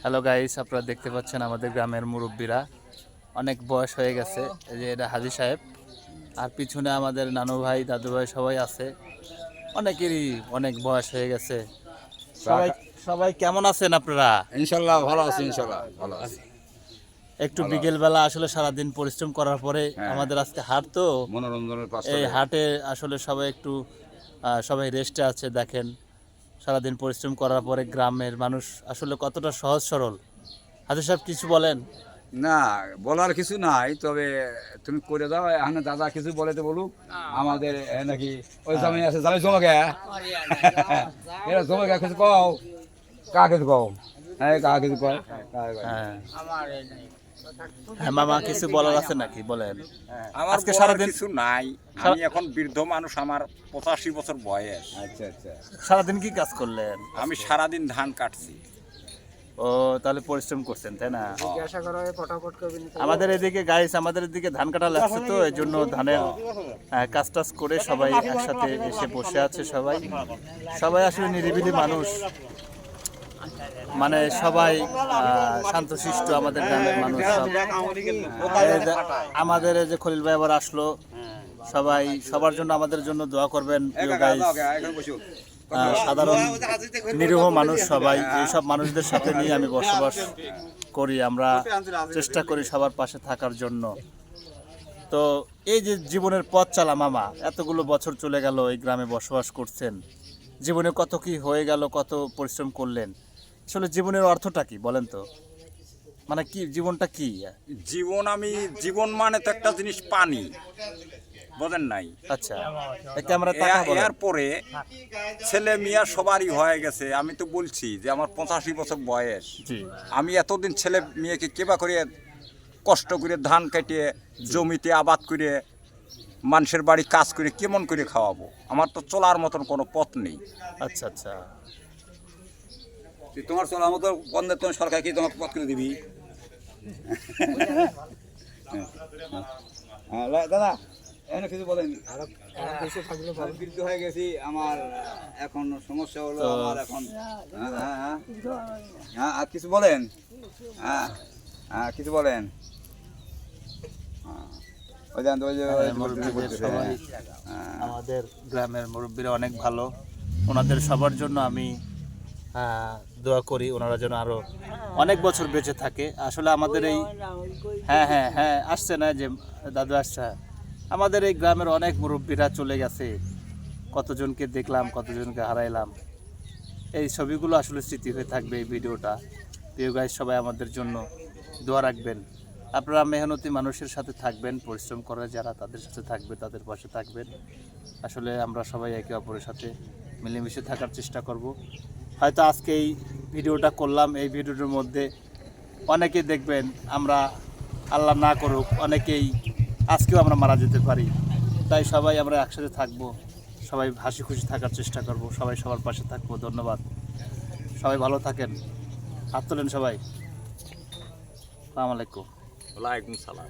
Hello guys, আপনারা দেখতে পাচ্ছেন আমাদের গ্রামের মুরব্বীরা অনেক বয়স হয়ে গেছে। এই যে এটা হাজী সাহেব, আর পিছনে আমাদের নানু ভাই দাদু ভাই সবাই আছে। অনেকেরই অনেক বয়স হয়ে গেছে। সবাই সবাই কেমন আছেন আপনারা? ইনশাল্লাহ ভালো আছি, ইনশাল্লাহ ভালো আছি। একটু বিকেলবেলা আসলে সারাদিন পরিশ্রম করার পরে আমাদের আজকে হাট, তো মনোরঞ্জনের এই হাটে আসলে সবাই একটু সবাই রেস্টে আছে। দেখেন সারাদিন পরিশ্রম করার পরে গ্রামের মানুষ আসলে কতটা সহজ সরল। হাজী সাহেব কিছু বলেন। না, বলার কিছু নাই, তবে তুমি করে দাও। এখানে দাদা কিছু বলে তো বলুক। আমাদের নাকি ওই জামাই আছে, জামাই জমা গে এরা জমা গে কিছু কও, কা কিছু কও, হ্যাঁ কা কিছু কও। হ্যাঁ হ্যাঁ, মামা কিছু বলার আছে নাকি বলেন। আমার আজকে বলার সারাদিন কিছু নাই। আমি এখন বৃদ্ধ মানুষ, আমার 85 বছর বয়স। আচ্ছা আচ্ছা, সারাদিন কি কাজ করলেন? আমি সারাদিন ধান কাটছি। ও, তাহলে পরিশ্রম করছেন তাই না? আমাদের এদিকে গাইস, আমাদের এদিকে ধান কাটা লাগছে, তো এই জন্য ধানের কাজ টাজ করে সবাই একসাথে এসে বসে আছে। সবাই সবাই আসলে নিরিবিলি মানুষ, মানে সবাই শান্তশিষ্ট আমাদের গ্রামের মানুষ সব। আমাদের এই যে খলিল ভাই আবার আসলো, সবাই সবার জন্য আমাদের জন্য দোয়া করবেন প্রিয় গাইস। সাধারণ নিরীহ মানুষ সবাই, এইসব মানুষদের সাথে নিয়ে আমি বসবাস করি। আমরা চেষ্টা করি সবার পাশে থাকার জন্য। তো এই যে জীবনের পথ চালা মামা, এতগুলো বছর চলে গেল এই গ্রামে বসবাস করছেন, জীবনে কত কি হয়ে গেল, কত পরিশ্রম করলেন। আসলে জীবনের অর্থটা কি বলেন তো? মানে কি জীবনটা কি? জীবন মানে তো একটা জিনিস, পানি, বোঝেন নাই? আচ্ছা, ক্যামেরা তাকা বলেন। এরপরে ছেলে মিয়া সবারই হয়ে গেছে। আমি তো বলছি যে আমার 85 বছর বয়স। জি, আমি এতদিন ছেলে মেয়েকে কেবা করে কষ্ট করে ধান কাটিয়ে জমিতে আবাদ করে মানুষের বাড়ি কাজ করে কেমন করে খাওয়াবো? আমার তো চলার মতন কোনো পথ নেই। আচ্ছা আচ্ছা। তোমার চলার মতো বন্ধের তোমার সরকার কি তোমাকে পথ করে দিবি? দাদা এখানে কিছু বলেন। বৃদ্ধ হয়ে গেছি, আমার এখন সমস্যা হলো, আমার এখন হ্যাঁ কিছু বলেন। হ্যাঁ হ্যাঁ কিছু বলেন। আমাদের গ্রামের মুরব্বীরা অনেক ভালো, ওনাদের সবার জন্য আমি দোয়া করি, ওনারা যেন আরো অনেক বছর বেঁচে থাকে। আসলে আমাদের এই হ্যাঁ হ্যাঁ হ্যাঁ আসছে না যে দাদু আসছে, আমাদের এই গ্রামের অনেক মুরব্বীরা চলে গেছে, কতজনকে দেখলাম, কতজনকে হারাইলাম। এই ছবিগুলো আসলে স্মৃতি হয়ে থাকবে এই ভিডিওটা। প্রিয় গাইস, সবাই আমাদের জন্য দোয়া রাখবেন। আপনারা মেহনতি মানুষের সাথে থাকবেন, পরিশ্রম করে যারা তাদের সাথে থাকবে, তাদের পাশে থাকবেন। আসলে আমরা সবাই একে অপরের সাথে মিলেমিশে থাকার চেষ্টা করব। হয়তো আজকে এই ভিডিওটা করলাম, এই ভিডিওটার মধ্যে অনেকেই দেখবেন, আমরা আল্লাহ না করুক অনেকেই আজকেও আমরা মারা যেতে পারি। তাই সবাই আমরা একসাথে থাকবো, সবাই হাসি খুশি থাকার চেষ্টা করব, সবাই সবার পাশে থাকবো। ধন্যবাদ, সবাই ভালো থাকেন। হাত তোলেন সবাই। আসসালামু আলাইকুম। ওয়ালাইকুম সালাম।